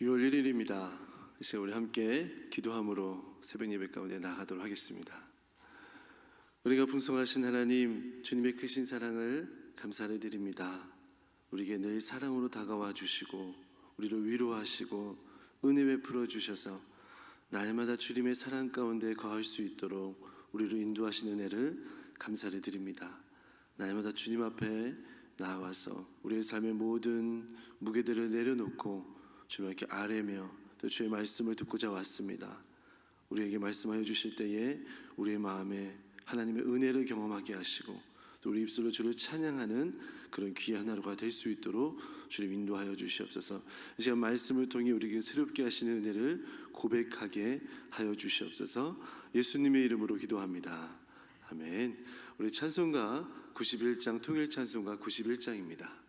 6월 1일입니다. 이제 우리 함께 기도함으로 새벽 예배 가운데 나가도록 하겠습니다. 우리가 풍성하신 하나님, 주님의 크신 사랑을 감사를 드립니다. 우리에게 늘 사랑으로 다가와 주시고 우리를 위로하시고 은혜 베풀어 주셔서 날마다 주님의 사랑 가운데 거할 수 있도록 우리를 인도하시는 은혜를 감사를 드립니다. 날마다 주님 앞에 나와서 우리의 삶의 모든 무게들을 내려놓고 주님께 아뢰며 또 주의 말씀을 듣고자 왔습니다. 우리에게 말씀하여 주실 때에 우리의 마음에 하나님의 은혜를 경험하게 하시고 또 우리 입술로 주를 찬양하는 그런 귀한 하루가 될 수 있도록 주님 인도하여 주시옵소서. 이 시간 말씀을 통해 우리에게 새롭게 하시는 은혜를 고백하게 하여 주시옵소서. 예수님의 이름으로 기도합니다. 아멘. 우리 찬송가 91장 통일 찬송가 91장입니다.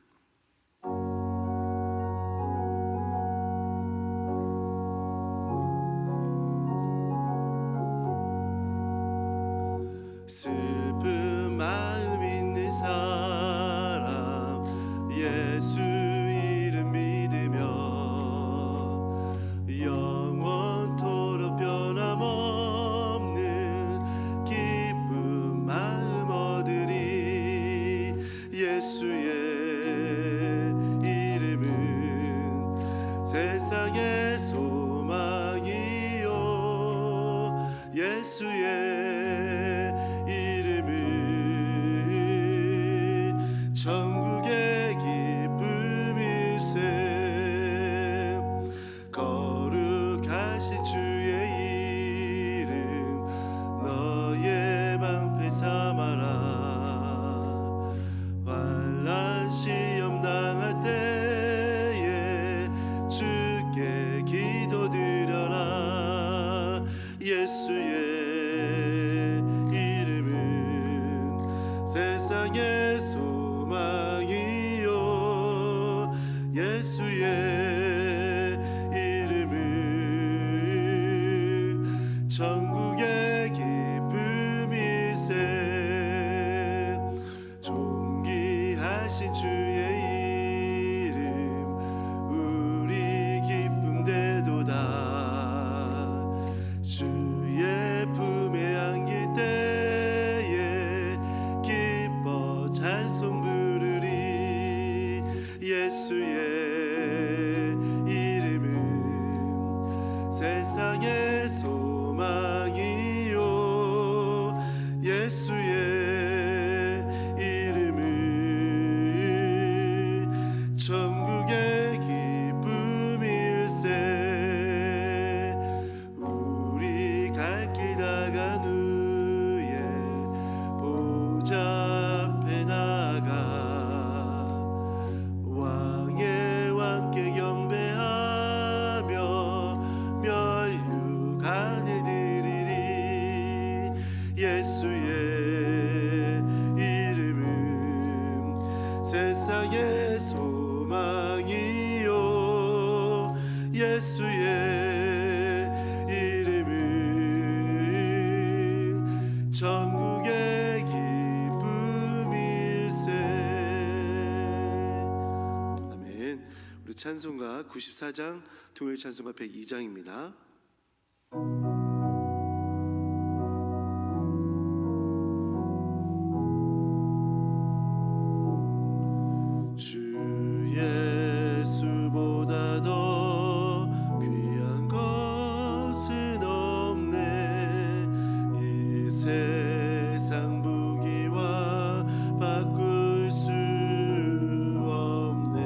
슬픈 마음 있는 사람 예수 이름 믿으며 영원토록 변함없는 기쁜 마음 얻으리. 예수의 이름은 세상의 소망이요 예수의 천국의 기쁨일세. 거룩하신 주의 이름 너의 방패 삼아라. 환난 시험 당할 때에 주께 기도드려라. 예수의 이름은 세상의 소망이요 예수의 이름은 천국의 기쁨일세. 존귀하신 주의 이름 우리 기쁨되도다. 주의 품에 안길 때에 기뻐 찬송 부르리. 예수의 이름은 세상의 소망이요 예수의 이름은 천국의 기쁨일세. 우리 갈 길 다간 후에 보좌 앞에 나가 왕의 왕께 경배하며 멸류관을 드리리. 예수의 이름은 세상의 소망이요 예수의 이름은 천국의 기쁨일세. 아멘. 우리 찬송가 94장 통일 찬송가 102장입니다. 주 예수보다 더 귀한 것은 없네. 이 세상 부귀와 바꿀 수 없네.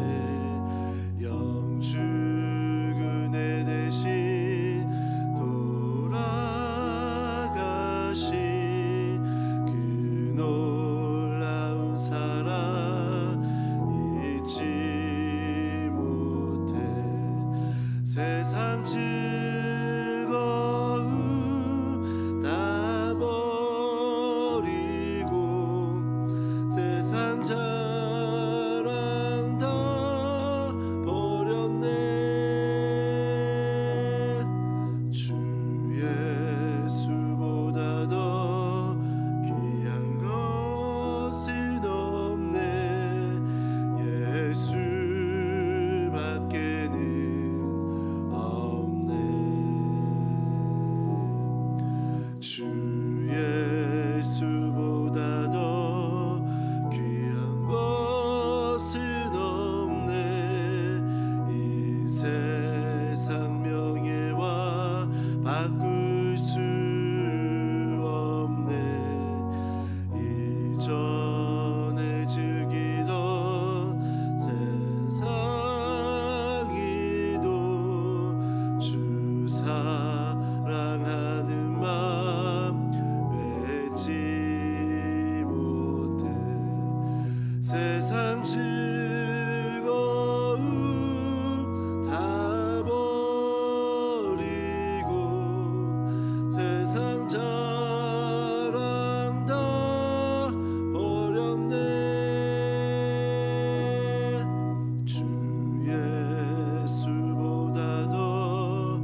영죽은 내 대신 돌아가신 그 놀라운 사랑 잊지 못해. 세상 즐거움 다 버리고 세상 자랑 다 버렸네. 주 예수보다 더 귀한 것은 없네. 예수밖에는 세상 즐거움 다 버리고 세상 자랑 다 버렸네. 주 예수보다 더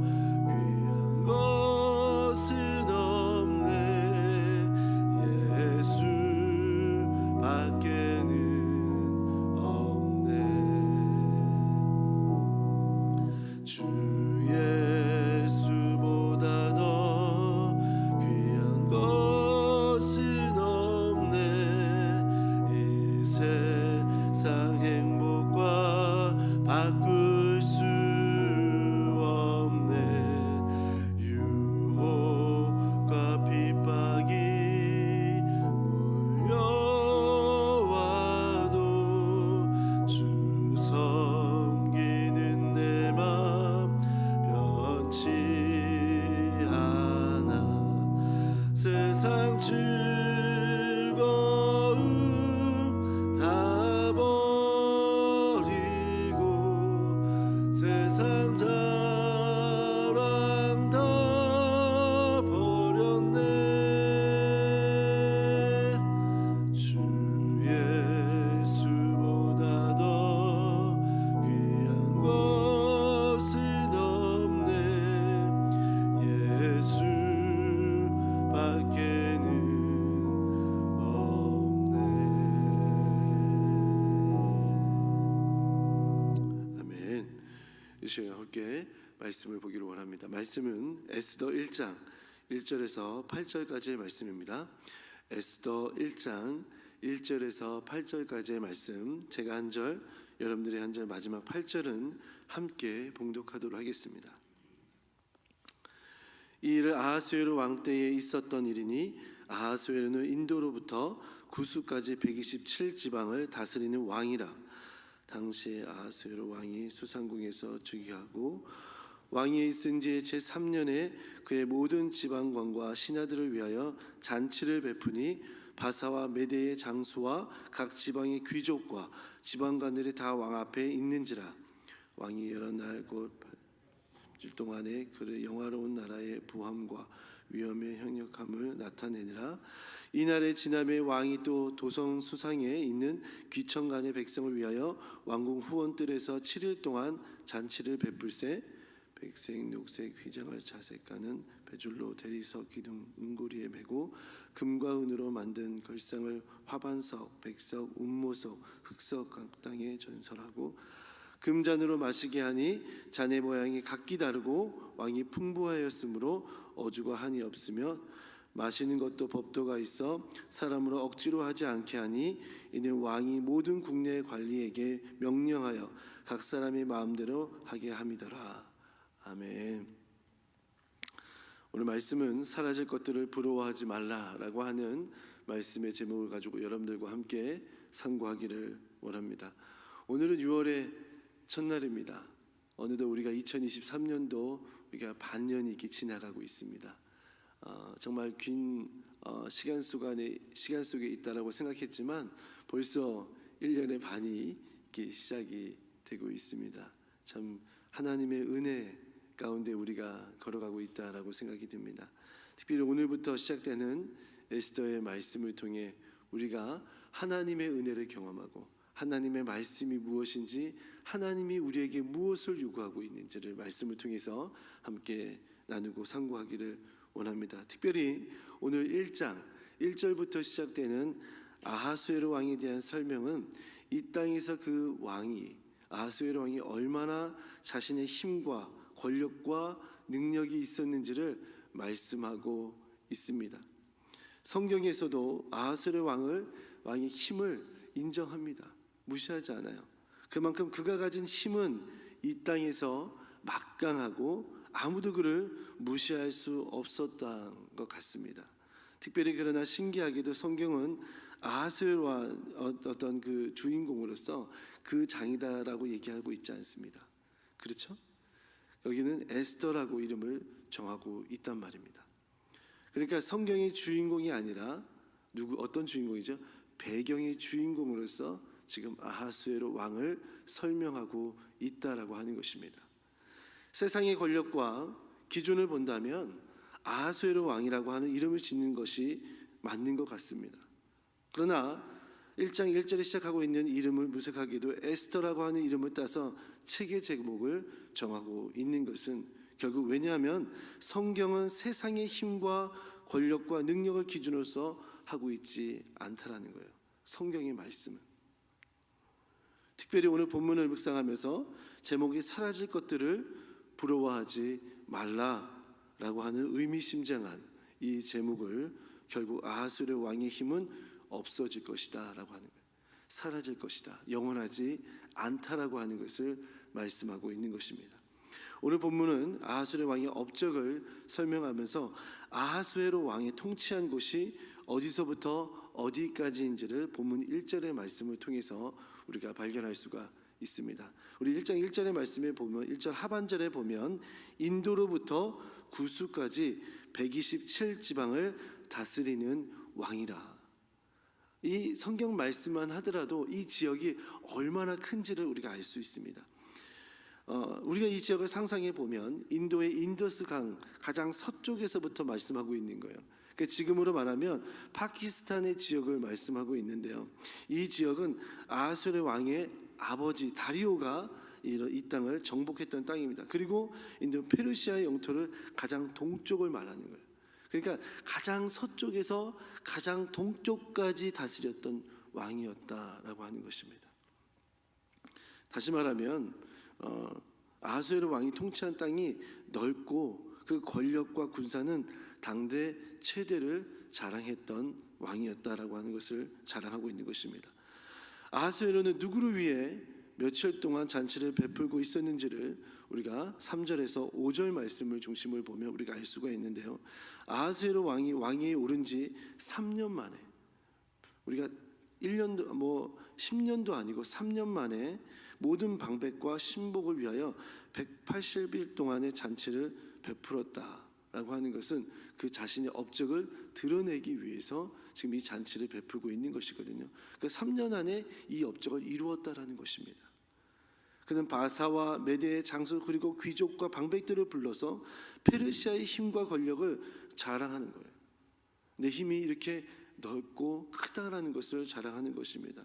귀한 것은 없네. 예수밖에는 없네. 주 예수보다 더 귀한 것은 없네. 이 세상 행복과 바꿀 수 없네. 유혹과 핍박이 몰려와도 주 섬기는 내 맘 변치 않아. 세상 즐거움 다 버리고 세상 자랑 다 버렸네. 주 예수보다 더 귀한 것은 없네. 예수밖에는 없네. 아멘. 이 시간 함께 말씀을 보기를 원합니다. 말씀은 에스더 1장 1절에서 8절까지의 말씀입니다. 에스더 1장 1절에서 8절까지의 말씀, 제가 한 절, 여러분들이 한 절, 마지막 8절은 함께 봉독하도록 하겠습니다. 이 일을 아하수에로 왕 때에 있었던 일이니 아하수에로는 인도로부터 구수까지 127지방을 다스리는 왕이라. 당시에 아하수에로 왕이 수상궁에서 즉위하고 왕이 있은 지 제3년에 그의 모든 지방관과 신하들을 위하여 잔치를 베푸니 바사와 메대의 장수와 각 지방의 귀족과 지방관들이 다 왕 앞에 있는지라. 왕이 여러 날 곧 8일 동안에 그의 영화로운 나라의 부함과 위엄의 형력함을 나타내니라. 이날에 지남에 왕이 또 도성 수상에 있는 귀천간의 백성을 위하여 왕궁 후원뜰에서 7일 동안 잔치를 베풀세. 백색 녹색 휘장을 자색하는 배줄로 대리석 기둥 은고리에 메고 금과 은으로 만든 걸상을 화반석, 백석, 운모석, 흑석 각 땅에 전설하고 금잔으로 마시게 하니 잔의 모양이 각기 다르고 왕이 풍부하였으므로 어주가 한이 없으며 마시는 것도 법도가 있어 사람으로 억지로 하지 않게 하니 이는 왕이 모든 국내 관리에게 명령하여 각 사람의 마음대로 하게 함이더라. 아멘. 오늘 말씀은 사라질 것들을 부러워하지 말라라고 하는 말씀의 제목을 가지고 여러분들과 함께 상고하기를 원합니다. 오늘은 6월의 첫날입니다. 어느덧 우리가 2023년도 우리가 반년이 이렇게 지나가고 있습니다. 정말 긴 시간 속에 있다라고 생각했지만 벌써 1년의 반이 이렇게 시작이 되고 있습니다. 참 하나님의 은혜 가운데 우리가 걸어가고 있다라고 생각이 듭니다. 특별히 오늘부터 시작되는 에스더의 말씀을 통해 우리가 하나님의 은혜를 경험하고 하나님의 말씀이 무엇인지, 하나님이 우리에게 무엇을 요구하고 있는지를 말씀을 통해서 함께 나누고 상고하기를 원합니다. 특별히 오늘 1장 1절부터 시작되는 아하수에로 왕에 대한 설명은 이 땅에서 그 왕이, 아하수에로 왕이 얼마나 자신의 힘과 권력과 능력이 있었는지를 말씀하고 있습니다. 성경에서도 아하수에로 왕의 힘을 인정합니다. 무시하지 않아요. 그만큼 그가 가진 힘은 이 땅에서 막강하고 아무도 그를 무시할 수 없었던 것 같습니다. 특별히 그러나 신기하게도 성경은 아하수에로와 어떤 그 주인공으로서 그 장이다라고 얘기하고 있지 않습니다. 그렇죠? 여기는 에스더라고 이름을 정하고 있단 말입니다. 그러니까 성경의 주인공이 아니라 어떤 주인공이죠? 배경의 주인공으로서 지금 아하수에로 왕을 설명하고 있다라고 하는 것입니다. 세상의 권력과 기준을 본다면 아하수에로 왕이라고 하는 이름을 짓는 것이 맞는 것 같습니다. 그러나 1장 1절에 시작하고 있는 이름을 무색하게도 에스더라고 하는 이름을 따서 책의 제목을 정하고 있는 것은 결국 왜냐하면 성경은 세상의 힘과 권력과 능력을 기준으로서 하고 있지 않다라는 거예요. 성경의 말씀은. 특별히 오늘 본문을 묵상하면서 제목이 사라질 것들을 부러워하지 말라라고 하는 의미심장한 이 제목을 결국 아하수르 왕의 힘은 없어질 것이다 라고 하는 거예요. 사라질 것이다, 영원하지 않다라고 하는 것을 말씀하고 있는 것입니다. 오늘 본문은 아하수에로 왕의 업적을 설명하면서 아하수에로 왕이 통치한 곳이 어디서부터 어디까지인지를 본문 1절의 말씀을 통해서 우리가 발견할 수가 있습니다. 우리 1장 1절의 말씀에 보면 1절 하반절에 보면 인도로부터 구수까지 127지방을 다스리는 왕이라. 이 성경 말씀만 하더라도 이 지역이 얼마나 큰지를 우리가 알 수 있습니다. 우리가 이 지역을 상상해 보면 인도의 인더스 강 가장 서쪽에서부터 말씀하고 있는 거예요. 지금으로 말하면 파키스탄의 지역을 말씀하고 있는데요. 이 지역은 아하수에로 왕의 아버지 다리오가 이 땅을 정복했던 땅입니다. 그리고 인도 페르시아의 영토를 가장 동쪽을 말하는 거예요. 그러니까 가장 서쪽에서 가장 동쪽까지 다스렸던 왕이었다라고 하는 것입니다. 다시 말하면 아하수에로 왕이 통치한 땅이 넓고 그 권력과 군사는 당대 최대를 자랑했던 왕이었다라고 하는 것을 자랑하고 있는 것입니다. 아하수에로는 누구를 위해 며칠 동안 잔치를 베풀고 있었는지를 우리가 3절에서 5절 말씀을 중심을 보면 우리가 알 수가 있는데요. 아하수에로 왕이 왕위에 오른 지 3년 만에, 우리가 1년도 10년도 아니고 3년 만에 모든 방백과 신복을 위하여 180일 동안의 잔치를 베풀었다라고 하는 것은 그 자신의 업적을 드러내기 위해서 지금 이 잔치를 베풀고 있는 것이거든요. 그 3년 안에 이 업적을 이루었다라는 것입니다. 그는 바사와 메대의 장수 그리고 귀족과 방백들을 불러서 페르시아의 힘과 권력을 자랑하는 거예요. 내 힘이 이렇게 넓고 크다라는 것을 자랑하는 것입니다.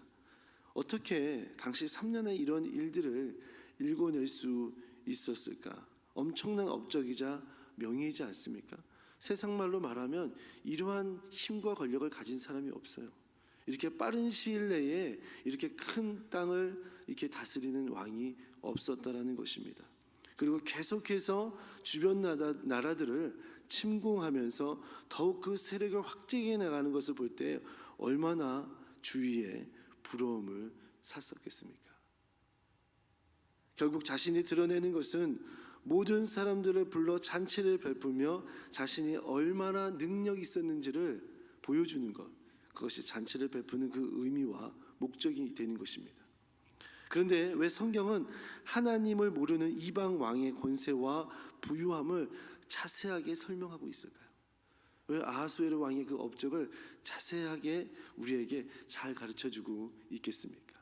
어떻게 당시 3년에 이런 일들을 일궈낼 수 있었을까? 엄청난 업적이자 명예이지 않습니까? 세상 말로 말하면 이러한 힘과 권력을 가진 사람이 없어요. 이렇게 빠른 시일 내에 이렇게 큰 땅을 이렇게 다스리는 왕이 없었다라는 것입니다. 그리고 계속해서 주변 나라들을 침공하면서 더욱 그 세력을 확장해 나가는 것을 볼 때 얼마나 주위에 부러움을 샀었겠습니까? 결국 자신이 드러내는 것은 모든 사람들을 불러 잔치를 베풀며 자신이 얼마나 능력이 있었는지를 보여주는 것, 그것이 잔치를 베푸는 그 의미와 목적이 되는 것입니다. 그런데 왜 성경은 하나님을 모르는 이방 왕의 권세와 부유함을 자세하게 설명하고 있을까요? 왜 아하수에로 왕의 그 업적을 자세하게 우리에게 잘 가르쳐주고 있겠습니까?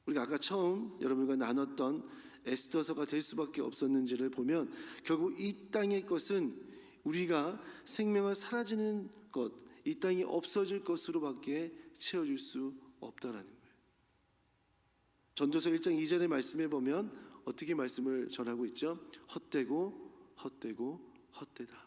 우리가 아까 처음 여러분과 나눴던 에스더서가 될 수밖에 없었는지를 보면 결국 이 땅의 것은 우리가 생명을 사라지는 것, 이 땅이 없어질 것으로밖에 채워줄 수 없다라는 거예요. 전도서 1장 2절의 말씀에 보면 어떻게 말씀을 전하고 있죠? 헛되고 헛되고 헛되다.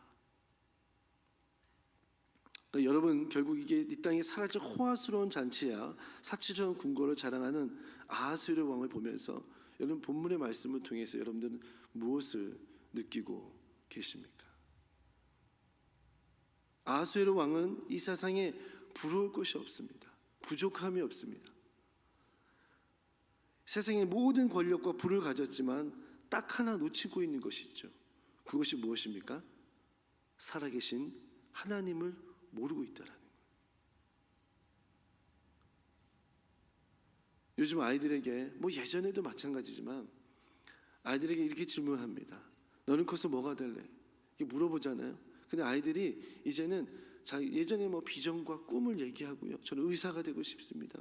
그러니까 여러분 결국 이게 이 땅에 사라질 호화스러운 잔치야 사치스러운 궁궐을 자랑하는 아하수에로 왕을 보면서 여러분 본문의 말씀을 통해서 여러분들은 무엇을 느끼고 계십니까? 아하수에로 왕은 이 세상에 부러울 것이 없습니다. 부족함이 없습니다. 세상의 모든 권력과 부를 가졌지만 딱 하나 놓치고 있는 것이 있죠. 그것이 무엇입니까? 살아계신 하나님을 모르고 있다라는 거예요. 요즘 아이들에게 예전에도 마찬가지지만 아이들에게 이렇게 질문합니다. 너는 커서 뭐가 될래? 이렇게 물어보잖아요. 근데 아이들이 이제는 예전에 비전과 꿈을 얘기하고요. 저는 의사가 되고 싶습니다.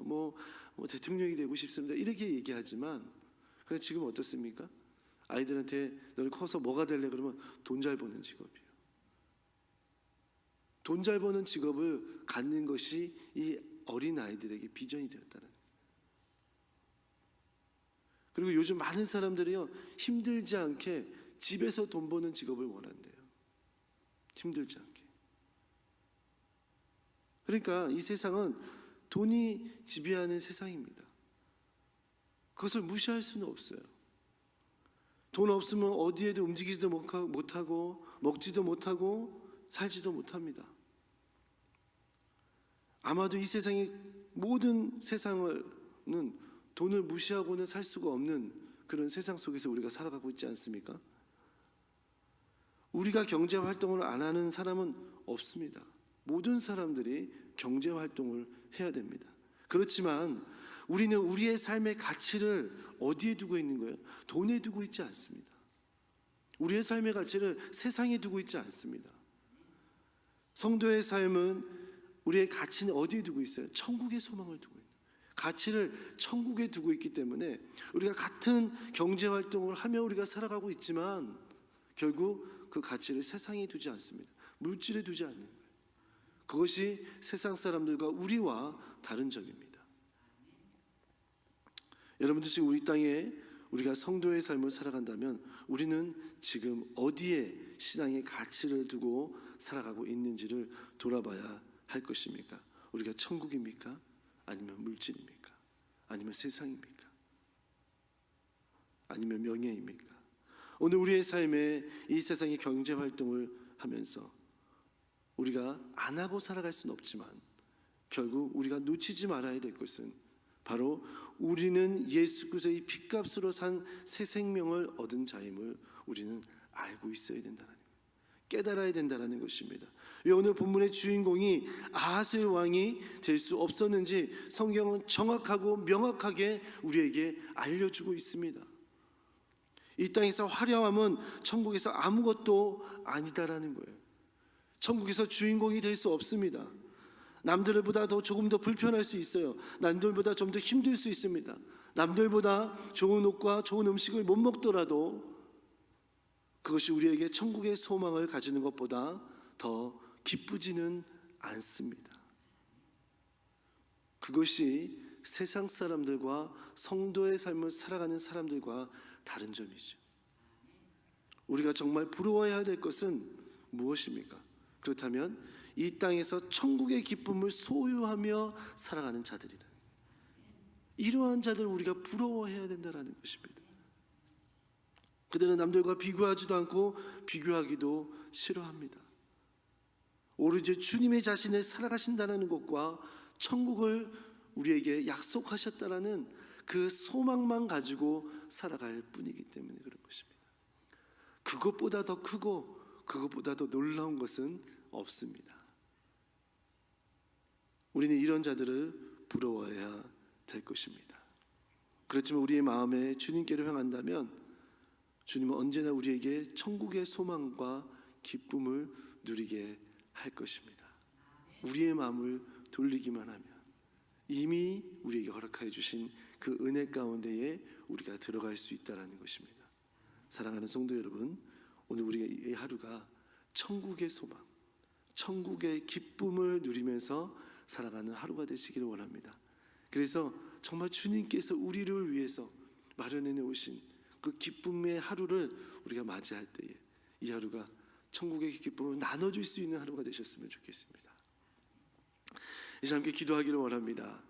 대통령이 되고 싶습니다. 이렇게 얘기하지만, 그런데 지금 어떻습니까? 아이들한테 너희 커서 뭐가 될래? 그러면 돈 잘 버는 직업이에요. 돈 잘 버는 직업을 갖는 것이 이 어린 아이들에게 비전이 되었다는 거예요. 그리고 요즘 많은 사람들이요, 힘들지 않게 집에서 돈 버는 직업을 원한대요. 힘들지 않게. 그러니까 이 세상은 돈이 지배하는 세상입니다. 그것을 무시할 수는 없어요. 돈 없으면 어디에도 움직이지도 못하고 먹지도 못하고 살지도 못합니다. 아마도 이 세상의 모든 세상은 돈을 무시하고는 살 수가 없는 그런 세상 속에서 우리가 살아가고 있지 않습니까? 우리가 경제 활동을 안 하는 사람은 없습니다. 모든 사람들이 경제 활동을 해야 됩니다. 그렇지만 우리는 우리의 삶의 가치를 어디에 두고 있는 거예요? 돈에 두고 있지 않습니다. 우리의 삶의 가치를 세상에 두고 있지 않습니다. 성도의 삶은 우리의 가치는 어디에 두고 있어요? 천국의 소망을 두고 있는 거예요. 가치를 천국에 두고 있기 때문에 우리가 같은 경제 활동을 하며 우리가 살아가고 있지만 결국 그 가치를 세상에 두지 않습니다. 물질에 두지 않는 거예요. 그것이 세상 사람들과 우리와 다른 점입니다. 여러분들 지금 우리 땅에 우리가 성도의 삶을 살아간다면 우리는 지금 어디에 신앙의 가치를 두고 살아가고 있는지를 돌아봐야 할 것입니까? 우리가 천국입니까? 아니면 물질입니까? 아니면 세상입니까? 아니면 명예입니까? 오늘 우리의 삶에 이 세상의 경제 활동을 하면서 우리가 안 하고 살아갈 수는 없지만 결국 우리가 놓치지 말아야 될 것은 바로 우리는 예수 그리스도의 핏값으로 산 새 생명을 얻은 자임을 우리는 알고 있어야 된다는 거예요. 깨달아야 된다는 것입니다. 왜 오늘 본문의 주인공이 아하스의 왕이 될 수 없었는지 성경은 정확하고 명확하게 우리에게 알려주고 있습니다. 이 땅에서 화려함은 천국에서 아무것도 아니다라는 거예요. 천국에서 주인공이 될 수 없습니다. 남들보다 조금 더 불편할 수 있어요. 남들보다 좀 더 힘들 수 있습니다. 남들보다 좋은 옷과 좋은 음식을 못 먹더라도 그것이 우리에게 천국의 소망을 가지는 것보다 더 기쁘지는 않습니다. 그것이 세상 사람들과 성도의 삶을 살아가는 사람들과 다른 점이죠. 우리가 정말 부러워해야 될 것은 무엇입니까? 그렇다면 이 땅에서 천국의 기쁨을 소유하며 살아가는 자들이라. 이러한 자들을 우리가 부러워해야 된다는 것입니다. 그들은 남들과 비교하지도 않고 비교하기도 싫어합니다. 오로지 주님의 자신을 살아가신다는 것과 천국을 우리에게 약속하셨다라는 그 소망만 가지고 살아갈 뿐이기 때문에 그런 것입니다. 그것보다 더 크고 그것보다 더 놀라운 것은 없습니다. 우리는 이런 자들을 부러워해야 될 것입니다. 그렇지만 우리의 마음에 주님께로 향한다면 주님은 언제나 우리에게 천국의 소망과 기쁨을 누리게 할 것입니다. 우리의 마음을 돌리기만 하면 이미 우리에게 허락하여 주신 그 은혜 가운데에 우리가 들어갈 수 있다는 것입니다. 사랑하는 성도 여러분, 오늘 우리의 하루가 천국의 소망, 천국의 기쁨을 누리면서 살아가는 하루가 되시기를 원합니다. 그래서 정말 주님께서 우리를 위해서 마련해 놓으신 그 기쁨의 하루를 우리가 맞이할 때에 이 하루가 천국의 기쁨을 나눠줄 수 있는 하루가 되셨으면 좋겠습니다. 이제 함께 기도하기를 원합니다.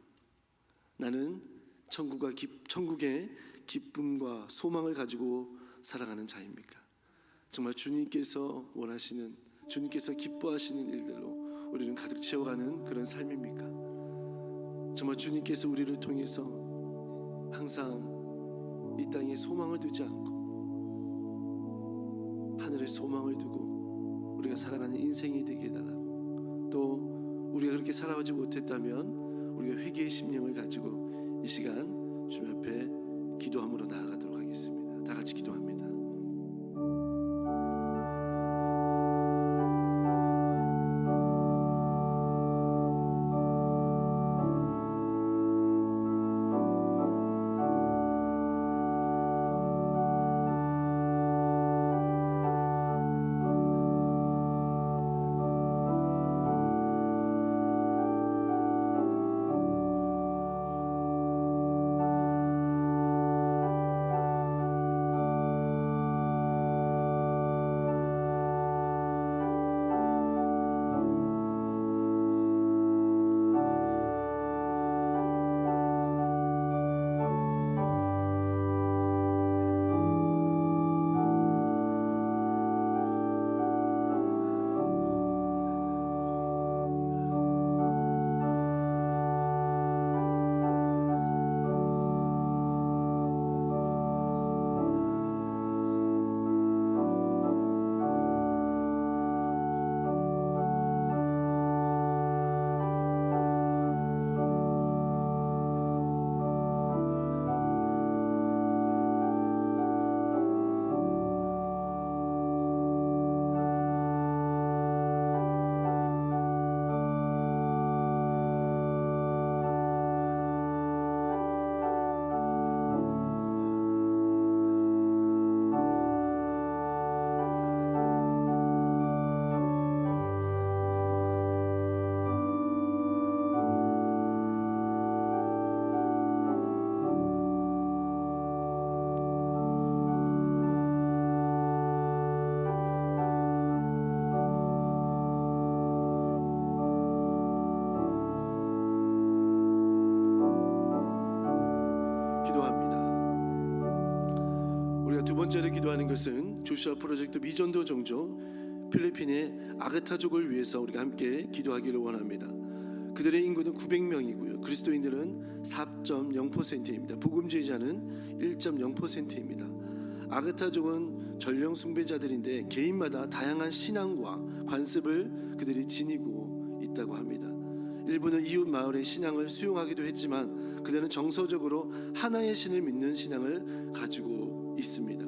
나는 천국의 기쁨과 소망을 가지고 살아가는 자입니까? 정말 주님께서 원하시는, 주님께서 기뻐하시는 일들로 우리는 가득 채워가는 그런 삶입니까? 정말 주님께서 우리를 통해서 항상 이 땅에 소망을 두지 않고 하늘에 소망을 두고 우리가 살아가는 인생이 되게 해달라고, 또 우리가 그렇게 살아가지 못했다면 우리가 회개의 심령을 가지고 이 시간 주님 앞에 기도함으로 나아가도록 하겠습니다. 다 같이 기도합니다. 기도합니다. 우리가 두 번째로 기도하는 것은 조슈아 프로젝트 미전도 종족 필리핀의 아그타족을 위해서 우리가 함께 기도하기를 원합니다. 그들의 인구는 900명이고요. 그리스도인들은 4.0%입니다. 복음주의자는 1.0%입니다. 아그타족은 전령 숭배자들인데 개인마다 다양한 신앙과 관습을 그들이 지니고 있다고 합니다. 일부는 이웃 마을의 신앙을 수용하기도 했지만 그들은 정서적으로 하나의 신을 믿는 신앙을 가지고 있습니다.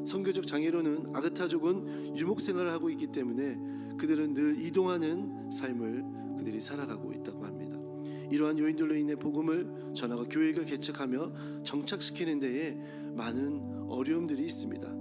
선교적 장애로는 아그타족은 유목 생활을 하고 있기 때문에 그들은 늘 이동하는 삶을 그들이 살아가고 있다고 합니다. 이러한 요인들로 인해 복음을 전하고 교회를 개척하며 정착시키는 데에 많은 어려움들이 있습니다.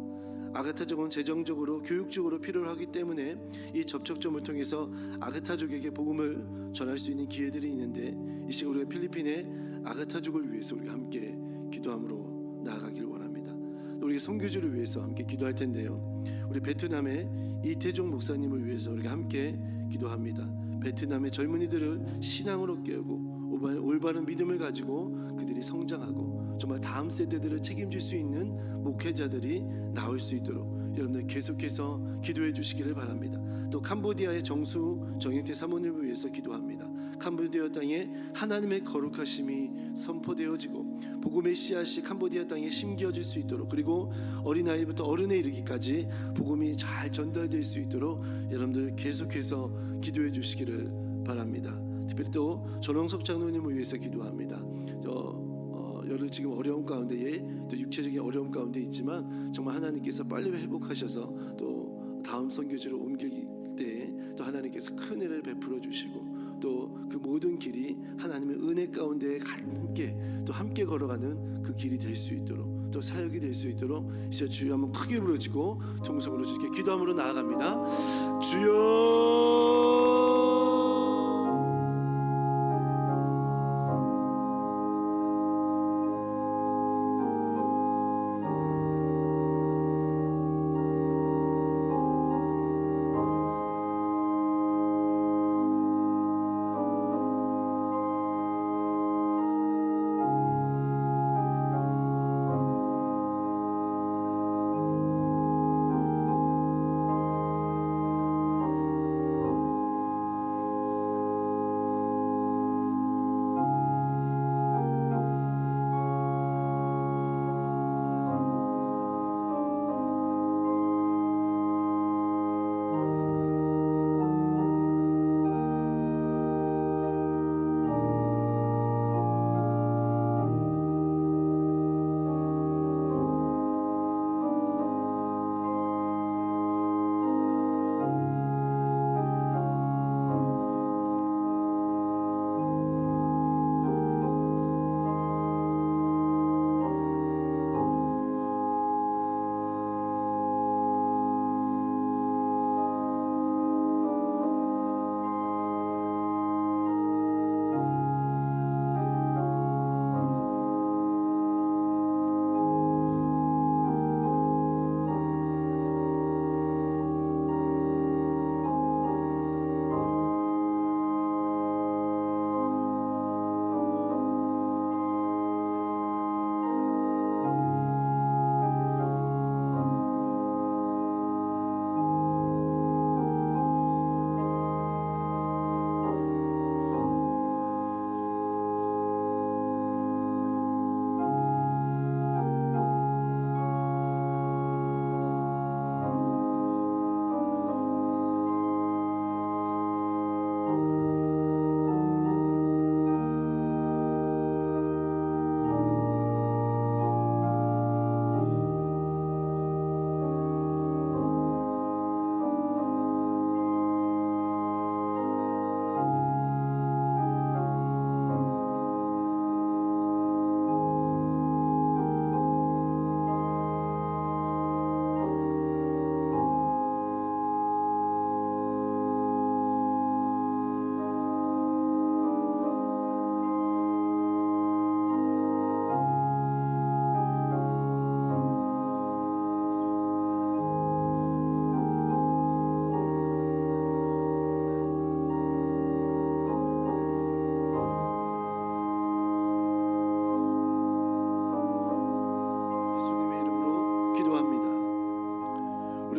아그타족은 재정적으로 교육적으로 필요로 하기 때문에 이 접촉점을 통해서 아그타족에게 복음을 전할 수 있는 기회들이 있는데 이 시간 우리가 필리핀의 아그타족을 위해서 우리가 함께 기도함으로 나아가길 원합니다. 우리 선교주를 위해서 함께 기도할 텐데요. 우리 베트남의 이태종 목사님을 위해서 우리가 함께 기도합니다. 베트남의 젊은이들을 신앙으로 깨우고 올바른 믿음을 가지고 그들이 성장하고 정말 다음 세대들을 책임질 수 있는 목회자들이 나올 수 있도록 여러분들 계속해서 기도해 주시기를 바랍니다. 또 캄보디아의 정영태 사모님을 위해서 기도합니다. 캄보디아 땅에 하나님의 거룩하심이 선포되어지고 복음의 씨앗이 캄보디아 땅에 심겨질 수 있도록 그리고 어린아이부터 어른에 이르기까지 복음이 잘 전달될 수 있도록 여러분들 계속해서 기도해 주시기를 바랍니다. 특별히 또 전홍석 장로님을 위해서 기도합니다. 여러 지금 어려움 가운데에 또 육체적인 어려움 가운데 있지만 정말 하나님께서 빨리 회복하셔서 또 다음 선교지로 옮길 때 또 하나님께서 큰 은혜를 베풀어 주시고 또 그 모든 길이 하나님의 은혜 가운데 함께 걸어가는 그 길이 될 수 있도록 또 사역이 될 수 있도록 이제 주여 한번 크게 부르짖고 통성으로 주께 기도함으로 나아갑니다. 주여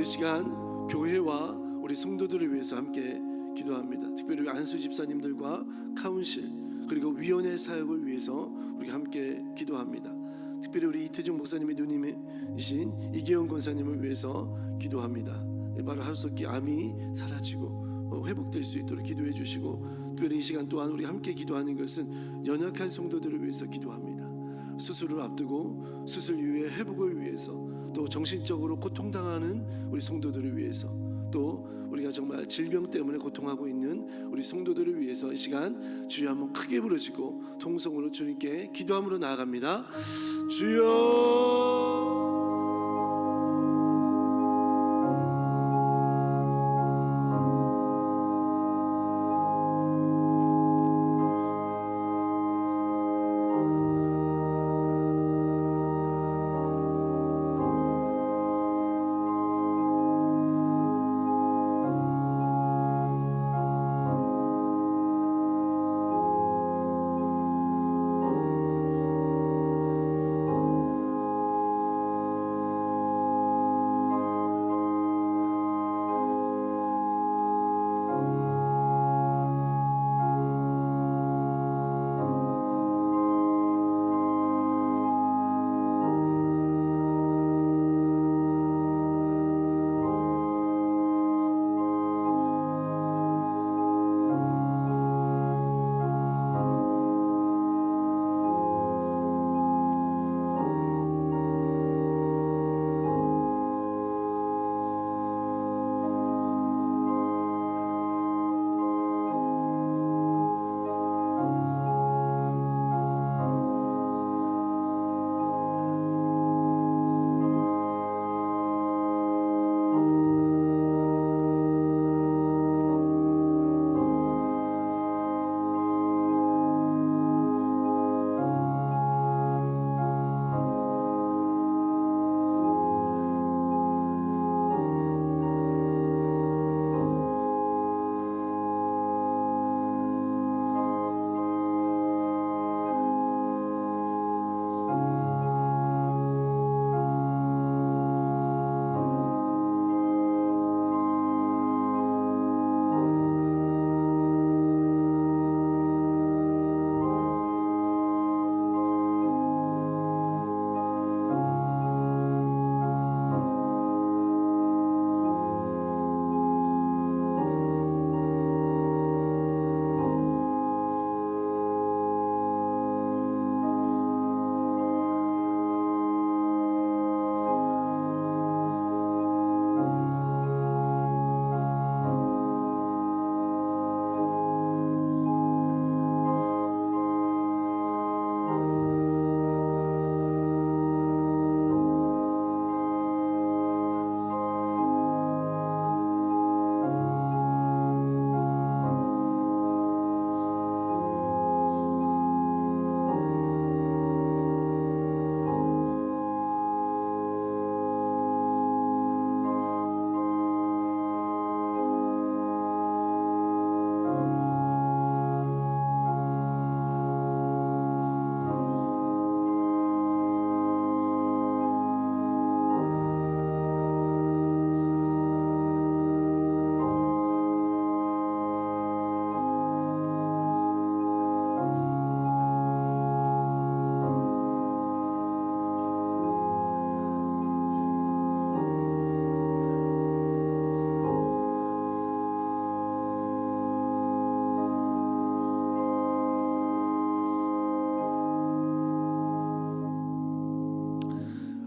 시간 교회와 우리 성도들을 위해서 함께 기도합니다. 특별히 우리 안수 집사님들과 카운실 그리고 위원회 사역을 위해서 우리가 함께 기도합니다. 특별히 우리 이태중 목사님의 누님이신 이계영 권사님을 위해서 기도합니다. 바로 하루속히 암이 사라지고 회복될 수 있도록 기도해 주시고, 특별히 이 시간 또한 우리 함께 기도하는 것은 연약한 성도들을 위해서 기도합니다. 수술을 앞두고 수술 이후의 회복을 위해서, 또 정신적으로 고통당하는 우리 성도들을 위해서, 또 우리가 정말 질병 때문에 고통하고 있는 우리 성도들을 위해서 이 시간 주여 한번 크게 부르짖고 통성으로 주님께 기도함으로 나아갑니다. 주여,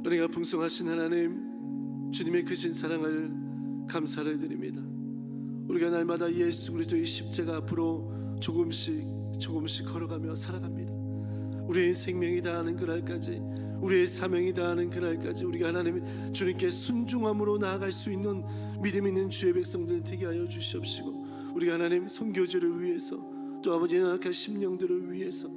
은혜가 풍성하신 하나님, 주님의 크신 사랑을 감사를 드립니다. 우리가 날마다 예수 그리스도의 십자가 앞으로 조금씩 걸어가며 살아갑니다. 우리의 생명이 다하는 그날까지, 우리의 사명이 다하는 그날까지 우리가 하나님 주님께 순종함으로 나아갈 수 있는 믿음 있는 주의 백성들 되게 하여 주시옵시고, 우리가 하나님 선교지를 위해서, 또 아버지의 연약한 심령들을 위해서,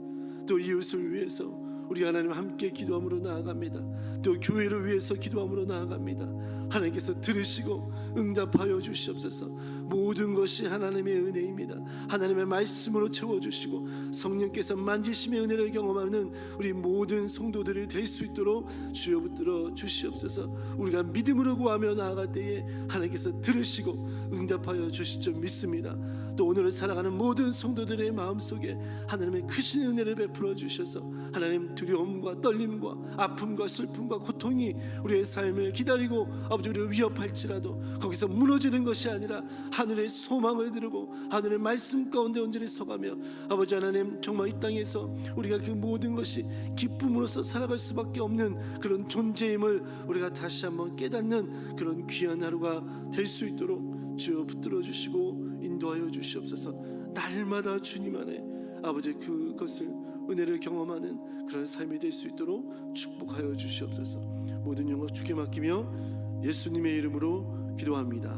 또 이웃을 위해서, 우리 하나님 함께 기도함으로 나아갑니다. 또 교회를 위해서 기도함으로 나아갑니다. 하나님께서 들으시고 응답하여 주시옵소서. 모든 것이 하나님의 은혜입니다. 하나님의 말씀으로 채워주시고 성령께서 만지심의 은혜를 경험하는 우리 모든 성도들이 될 수 있도록 주여 붙들어 주시옵소서. 우리가 믿음으로 구하며 나아갈 때에 하나님께서 들으시고 응답하여 주실 줄 믿습니다. 또 오늘을 살아가는 모든 성도들의 마음속에 하나님의 크신 은혜를 베풀어 주셔서 하나님 두려움과 떨림과 아픔과 슬픔과 고통이 우리의 삶을 기다리고 아버지 우리를 위협할지라도 거기서 무너지는 것이 아니라 하늘의 소망을 들고 하늘의 말씀 가운데 온전히 서가며 아버지 하나님 정말 이 땅에서 우리가 그 모든 것이 기쁨으로써 살아갈 수밖에 없는 그런 존재임을 우리가 다시 한번 깨닫는 그런 귀한 하루가 될 수 있도록 주여 붙들어 주시고 인도하여 주시옵소서. 날마다 주님 안에 아버지 그것을 은혜를 경험하는 그런 삶이 될 수 있도록 축복하여 주시옵소서. 모든 영광 주께 맡기며 예수님의 이름으로 기도합니다.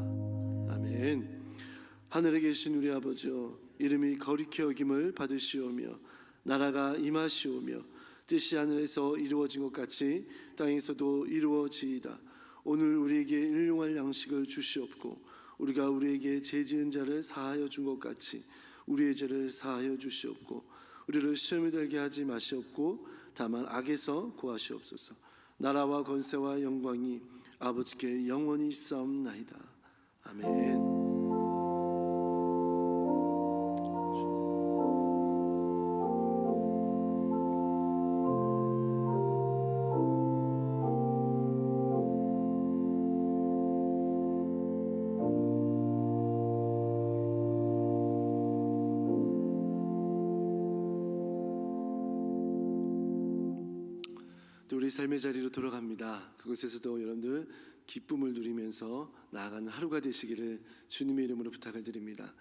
아멘. 하늘에 계신 우리 아버지여, 이름이 거룩히 여김을 받으시오며 나라가 임하시오며 뜻이 하늘에서 이루어진 것 같이 땅에서도 이루어지이다. 오늘 우리에게 일용할 양식을 주시옵고 우리가 우리에게 죄 지은 자를 사하여 준 것 같이 우리의 죄를 사하여 주시옵고 우리를 시험에 들게 하지 마시옵고 다만 악에서 구하시옵소서. 나라와 권세와 영광이 아버지께 영원히 있사옵나이다. 아멘. 우리 삶의 자리로 돌아갑니다. 그곳에서도 여러분들 기쁨을 누리면서 나아가는 하루가 되시기를 주님의 이름으로 부탁을 드립니다.